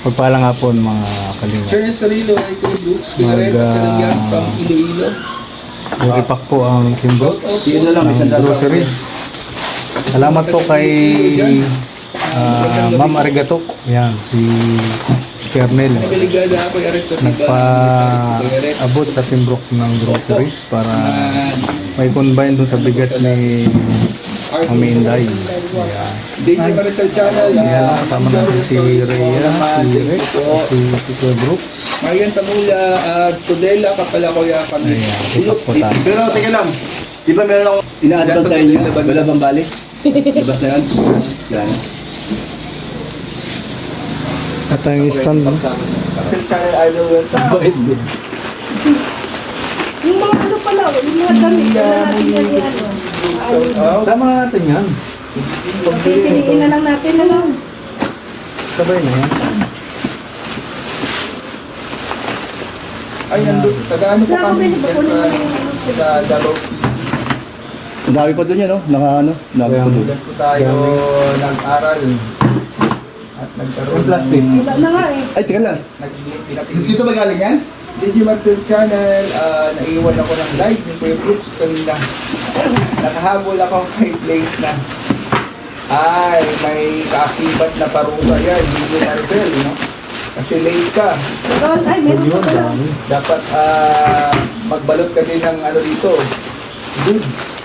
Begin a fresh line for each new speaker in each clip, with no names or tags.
Pagpalang hapon mga kalinga.
Charles Sarilo, ay kay Brooks, Kuya Red, at Kalagyan, from Iloilo.
Ipack po ang Kim Brooks
Yun na lang, isang
ng grocery. Salamat po kay Ma'am Arigato. Yan, si Kernel.
Nagaligada ako yung arrest of
Nagpa-abot sa Kim Brooks ng groceries para may combine dun sa bigas ni Mami Inday. Yan.
Daily Marisol Channel.
Yan, kasama natin si Rhea, si Rex, si Kuya Brooks.
Marian Tamula, Tudela, Kapalakoya, kami.
Ayan, ipak po tayo.
Pero teka lang, di ba meron akong ina-advance sa inyo? Wala bang balik? Labas na yan? Yan.
At ang stand, no?
Marisol Channel, I know yun.
Yung mga ano pala, yung mga damit, wala natin yan yan.
Sama natin yan.
Piliin na lang natin, ano?
Sabay na yan.
Ay, nandun. Taga-ano pa
Saan ko
kami
pinipapulong
dyan
yung
sa Davao City.
Ang dami pa doon yan, no? Nakapulo.
Dyan po tayo nag-aral. At nagkaroon
Yung plastic.
Wala na nga eh.
Ay, teka lang.
Pinapili.
Dito ba galing yan?
DJ Marcel Channel, naiwan ako ng live ni Kuya Brooks kanina. Nakahabol ako kay plate na. Ay, may kaakibat na parusa yan, DJ Marcel, no? Kasi late ka.
Doon, ay, meron pa pala.
Dapat magbalot ka din ng ano dito, goods.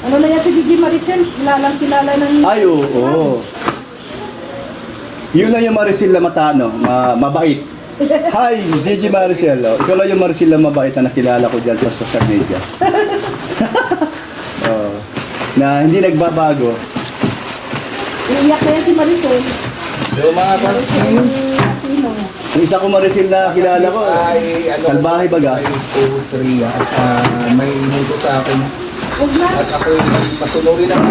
Ano na yan si Gigi Maricel? Kilalang kilala ng...
Ay, oo. Yun lang yung Maricel na matano, mabait. Hi, DJ Maricel. Oh. Ikaw lang yung Maricel na mabait na nakilala ko dyan sa social media. Oh. Na hindi nagbabago.
Iiyak na yan si Maricel.
So mga kasing,
Sino?
Yung isa ko Maricel na kilala ko,
ay ano,
Salbahe baga.
ay Australia at may inuto sa akin.
Huwag na.
At ako'y masunurin ako.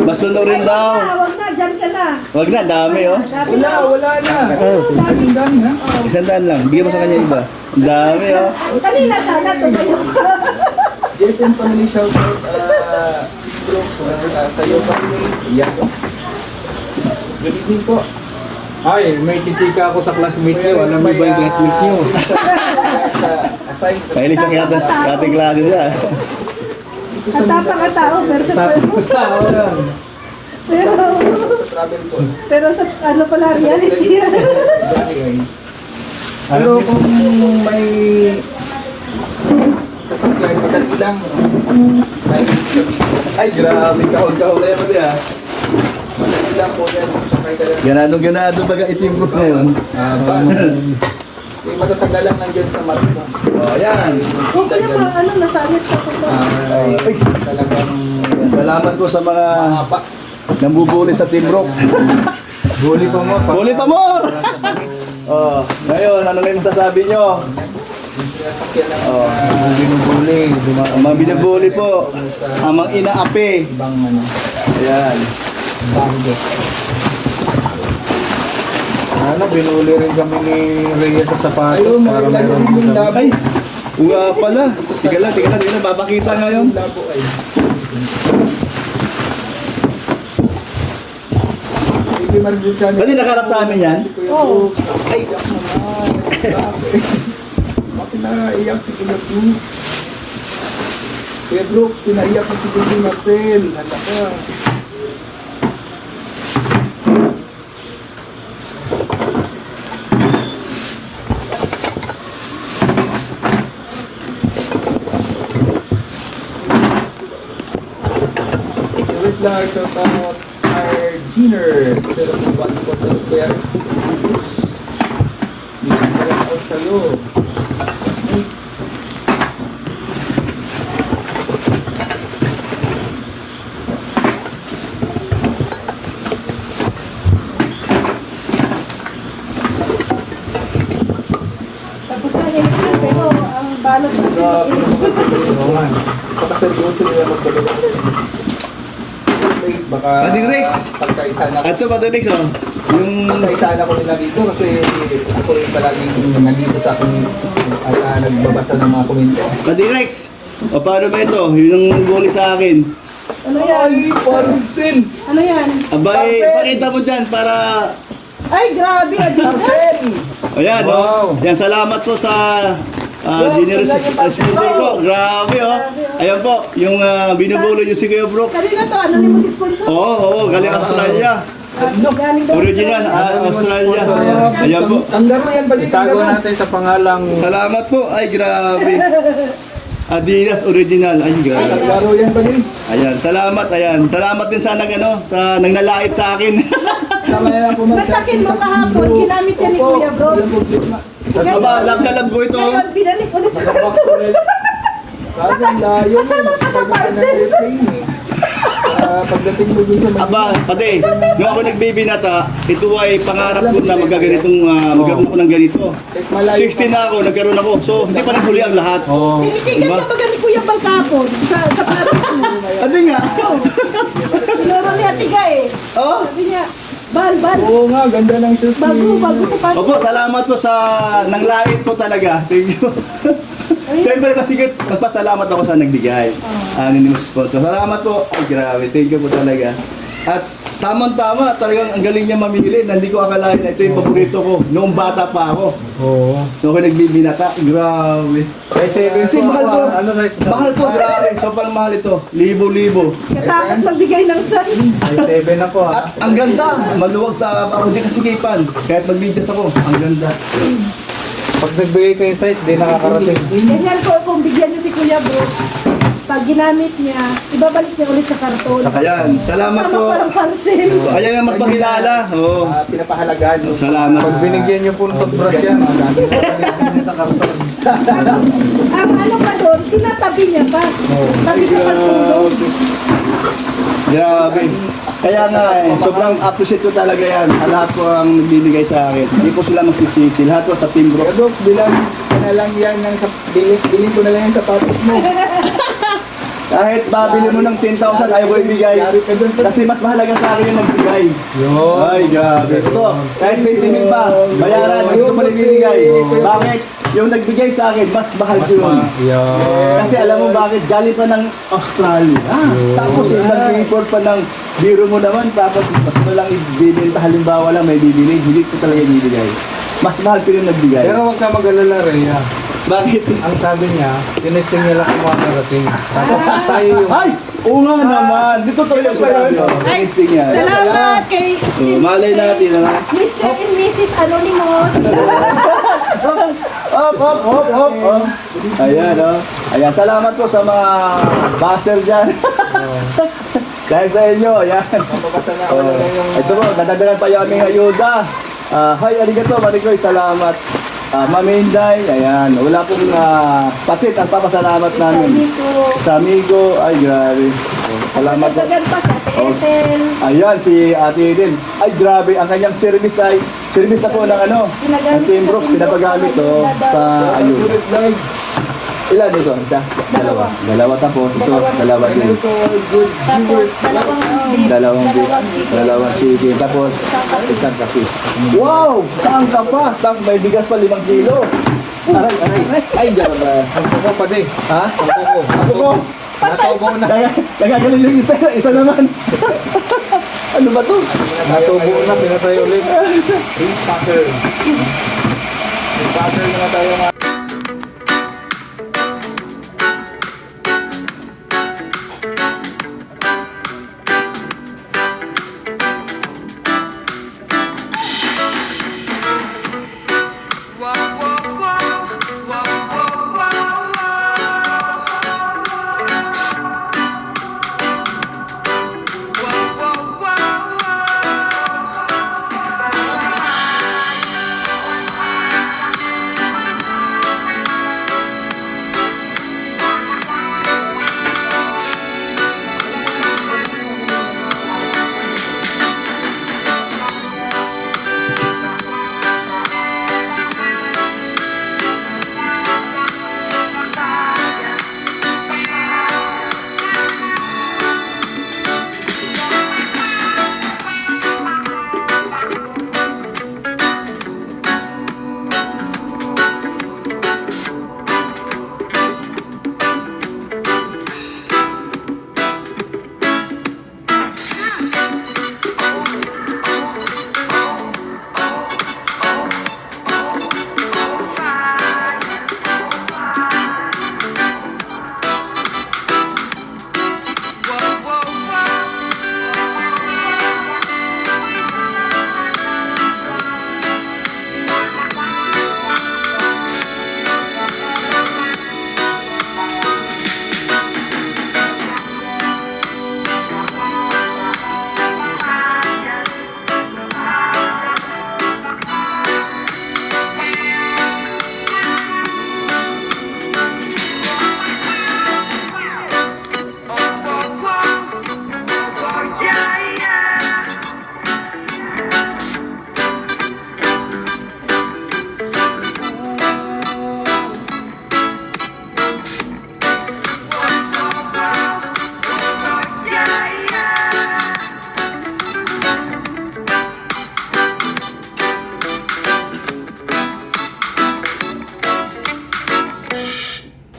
masunurin daw.
Huwag na, dyan ka na.
Wag na, dami oh.
Wala na. Ang dami ha.
100 lang, bigyan mo sa kanya iba. Ang dami oh.
Kanina sana, tumayo ka.
Jason Family Shoutout, Brooks, sa iyo family. Iyan ko. Good evening po.
Ay, may titika ako sa classmate niyo. Alam mo ba yung classmate niyo?
Aside sa
Mahilig sa kating klase niya.
Ang tapang ka tao, pero sa pero,
sa travel po.
pero sa ano pala reality.
Pero kung may kasakyan, madali lang.
Ay, grabe, kahon-kahon na yan ah.
Madali lang po yan. Sakay ka lang.
Ganado baga itim ko ngayon.
May matatanggal lang nandiyan sa mat mo.
Oh, yan.
O kaya pa, ano, nasanit sa puto.
Ay, talagang
Salamat po sa mga
mahaba.
nambubuli sa Team Brooks.
Huli pa mo.
Buli pa more! Oh, ngayon, ano na yung masasabi nyo?
Sinasakyan ng
Oh,
Binubuli.
ang mga binubuli po, ang mga inaapi.
ibang ano,
Ayan.
banggo.
Ano, binuli rin kami ni Rhea sa sapatos
Ayun,
para
may
meron
lalo
din
yung
kami.
labo.
Ay, nga pala. Tiga lang, babakita ngayon.
Labo ay. Hindi Marcel Channel.
Pwede nakarap sa amin yan?
Oo.
Ay,
Bakit naiyak si Kuya Brooks? Kuya Brooks, pinaiyak ko si Kuya Marcel. Hala ka. Wait lang, shout out our dinner. Pero kung ba't ko sa Kuya Rex. Hindi ko sa'yo.
Tapos na yun, pero ang balot
Grabe
na
naman sa pagkaseryoso nila magdala. Baka
Pating Rex!
pagkaisa na
ito pa Rex, oh. Yung
pagkaisa na ko nila dito kasi ako yung palaging nandito sa akin at nagbabasa ng mga komento.
Pating Rex, o paano ba ito? Yun ang buli sa akin.
Ano yan?
Ay, parcel!
Ano yan?
Abay,
Parcel.
pakita mo dyan para...
Ay, grabe. Adidas.
Parcel!
Ayan,
Wow.
Yan, salamat po sa generous sponsor ko. Grabe, Ayan po, yung binubulo niyo si Kuya Brooks.
Kanina to, anonymous sponsor.
Oo, galing Australia.
Galing daw.
Original, Australia. Ayan po.
Ang garo yan ba?
Itago natin sa pangalang
Salamat po. Ay, grabe. Adidas original. Ay,
Ang
grabe.
garo yan ba?
Ayan, salamat. Ayan. Salamat din sa sa nagnalait sa akin.
Tama na lang po
Nagtakin mo kahapon, ginamit yan ni Kuya Brooks.
Aba, love na love ko ito.
Ngayon, binalik ulit sa
Kaso ang layo.
Kasama ka sa parcel.
Pagdating mo dun sa
Aba, pati, nung ako nagbibinata, ito ay pangarap ko na magkaroon ako ng ganito. 16 na ako, nagkaroon ako. So, hindi pa naghuli ang lahat.
Tinitigan ka ba ni Kuya Bal kahapon sa patis mo?
Ano nga?
Tinuro ni Atiga eh.
Oh?
Sabi niya, Bal,
Oo nga, ganda ng shoes
bago sa patis.
Opo, salamat po sa nanglait ko talaga. Thank you. Siyempre, masigit, nagpasalamat ako sa nagbigay. Anonymous sponsor. Salamat po. Ay, grabe. Thank you po talaga. At tamang-tama, talagang ang galing niya mamili. Hindi ko akalain na ito yung paborito ko. Noong bata pa ako.
Oo.
Noong ako nagbibinata. Grabe.
Ay, 7
Kasi mahal to.
Ano size?
Mahal to, grabe. Sobrang mahal ito. Libo-libo.
Katakot magbigay ng size.
Ay, 7 ako
At ang ganda. Maluwag sa ako. Hindi kasikipan. Kahit mag-videos ako. Ang ganda.
Pag nagbigay kayo size, di nakakarating.
Ganyan po kung bigyan niyo si Kuya Brooks. Pag ginamit niya, ibabalik niya ulit sa karton.
Ayan. Salamat
Sama
po.
pa ng parcel.
Ayan ang magpakilala. Oo.
pinapahalagaan.
Salamat.
Pag binigyan niyo po ng toothbrush yan, sa karton.
Ang ano pa doon, tinatabi niya pa. Tabi sa karton doon.
Grabe. Kaya nga sobrang appreciate ko talaga yan. Lahat po ang nagbibigay sa akin. Hindi po sila magsisisi. Lahat po sa Team Brook.
Brooks, bilang ko na lang yan ng bilhin ko na lang yung sapatos mo.
Kahit babili mo ng 10,000, ayaw ko ibigay. Kasi mas mahalaga sa akin yung nagbigay. Ay, grabe. Ito, kahit 20,000 pa, bayaran, hindi ko pa rin ibigay. Bakit? Yung nagbigay sa akin, mas mahal ko yun. Kasi alam mo bakit? Galing pa ng Australia. Tapos nag-import pa ng biro mo naman, tapos mas mo lang ibibenta. Halimbawa lang may bibili, hindi ko talaga ibibigay. Mas mahal ko yung nagbigay.
Pero huwag ka mag-alala, Rhea.
Bakit?
Ang sabi niya, tinesting niya lang kung makakarating. Tapos tayo yung...
Ay! Oo nga naman. Dito to yung sinabi.
Ay,
Testing yan.
salamat kay
Malay natin.
Mr. and Mrs. Anonymous.
Op. Ayan, Ayan, salamat po sa mga buzzer dyan. Dahil sa inyo, ayan. Ito po, nadagdagan pa yung aming ayuda. Hi, arigato, Marikoy, salamat. Ma'am Inday, ayan. Wala pong patit ang papasalamat namin. Sa amigo, ay grabe. Salamat po.
Nagdagan pa sa Ate Ethel.
Ayan, si Ate Eden. Ay, grabe. Ang kanyang service na po ng ng Team Brooks, pinapagamit sa ayuda. Ilan ito? Isa? Dalawa tapos. Ito, dalawa din.
Tapos,
Dalawang chicken. Tapos, isang kape. Wow! Saan ka pa? Tapos may bigas pa 5 kilo. Aray. Ay, gano'n ba?
Ang kuko pa di.
Ha? Ako ko?
Natubo na.
Nagagaling yung isa naman. Ano ba to?
Natubo na, pinatay ulit.
Packer na tayo mga...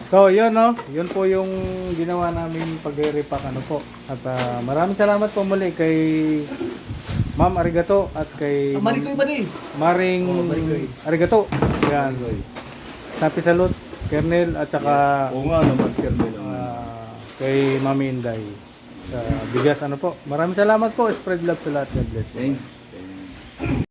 So, yun no. Yun po yung ginawa namin pag-repack ano po. At maraming salamat po muli kay Ma'am Arigato at kay
Marikoy ba din?
Maring Arigato. Yan. Happy salute, Kernel at saka
Oo nga naman, Kernel.
kay Mami Inday. Sa bigas ano po. Maraming salamat po. Spread love sa lahat. God bless po.
Thanks.